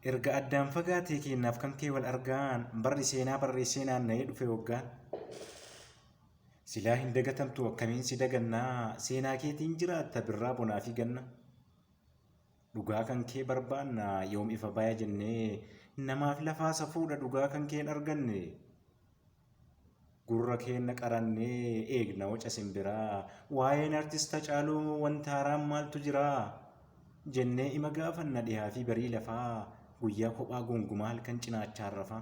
Erga addaan fagaatee kennaaf kan kee wal argaan barri seenaa barreessee naanna'ee dhufe waggaan. Silaa hin dagatamtu akkamiin si dagannaa seenaa keetiin jiraatta birraa bonaa fi ganna. Dhugaa kan kee barbaanna yoom ifa baya jennee namaaf lafaa safuudha dhugaa kan kee hin arganne. Gurra keenna qarannee eegna waca simbiraa waa'een artist Hacaaluu wanta haaraan maaltu jiraa jennee ima gaafanna dhihaa fi barii lafaa guyyaa kophaa gongumaa halkan cinaachaan rafaa.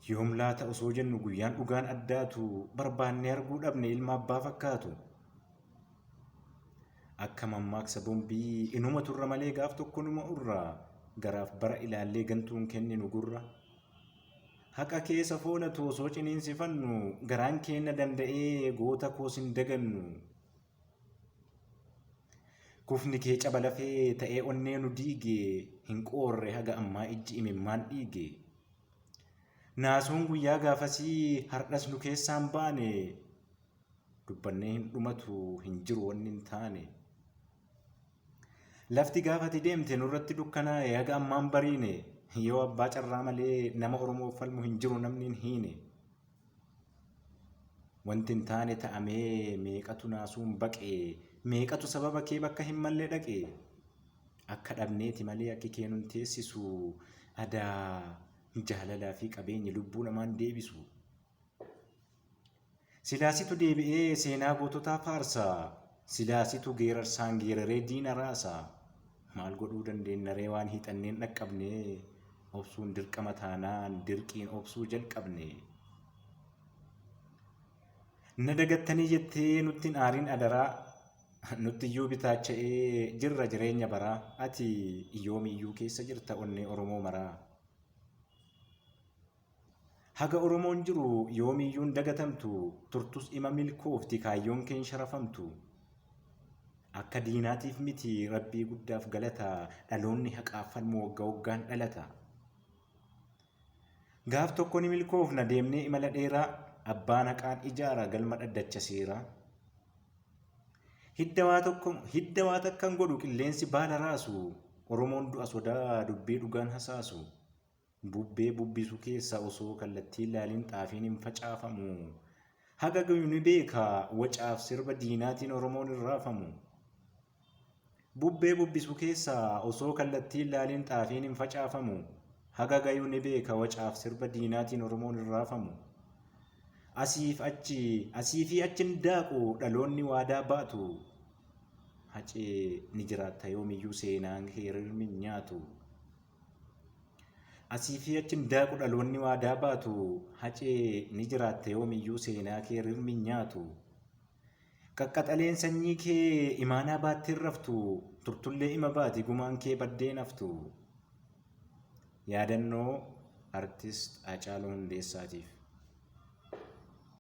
Yoom laata osoo jennu guyyaan dhugaan addaatu barbaannee arguu dhabne ilma abbaa fakkaatu. Akka mammaaksa bombii inuma turra malee gaaf tokko numa urraa garaaf bara ilaallee gantuun kenninu gurra. Haqa keessa foolatu osoo ciniinsifannu garaan keenna danda'ee goota koos hin dagannu. Kufni kee caba lafee ta'ee onnee nu diige hin qoorre haga ammaa ijji imimmaan dhiige. Naasuun guyyaa gaafasii hardhas nu keessaan baane dubbannee hin dhumatu hin jiru wanni hin taane. Lafti gaafati deemte nurratti dukkanaa'e haga ammaan bariine yoo abbaa carraa malee nama Oromoof falmu hin jiru namni hin hiine. Wanti hin taane ta'amee meeqatu naasuun baqee meeqatu sababa kee bakka hin malle dhaqee. Akka dhabneeti malee akki kee nun teessisu adaa jaalalaa fi qabeenyi lubbuu namaan deebisu. Silaasitu deebi'ee seenaa goototaa faarsaa silaasitu geerarsaan geeraree diina raasaa. Maal godhuu dandeenya ree waan hiixanneen dhaqqabne obsuun dirqama taanaan dirqiin obsuu jalqabne. Na dagattanii jettee nutti hin aariin adaraa nutti iyyuu bitaacha'ee jirra jireenya baraa ati yoomiyyuu keessa jirta onnee Oromoo maraa. Haga Oromoon jiru yoomiyyuun dagatamtu turtus ima milkoofti kaayyoon keen sharafamtu. Akka diinaatiif miti rabbii guddaaf galata dhaloonni haqaaf falmu waggaa waggaan dhalata. Gaaf tokko ni milkoofna deemnee imala dheeraa abbaan haqaan ijaara galma dhaddacha seeraa. Hidda waa takkan godhu qilleensi baala raasu Oromoon du'a sodaa dubbii dhugaan hasaasu. Bubbee bubbisu keessa osoo kallattii ilaaliin xaafiin hin facaafamu. Haga gayu ni beeka wacaaf sirba diinaatiin Oromoon hin raafamu. Bubbee bubbisu keessa osoo kallattii ilaaliin xaafiin hin facaafamu. Haga gayu ni beeka wacaaf sirba diinaatiin Oromoon hin raafamu. Asii fi achi hin daaqu dhaloonni waadaa baatu. Hacee ni jiraatta yoomiyyuu seenaan kee rirmi hin nyaatu. Asii fi achi hin daaqu dhaloonni waadaa baatu. Hacee ni jiraatta yoomiyyuu seenaa kee rirmi hin nyaatu. Qaqqaxaleen sanyii kee imaanaa baattiin raftu turtullee ima baati gumaan kee baddeen haftu. Yaadannoo artist Hacaaluu Hundeessaatiif.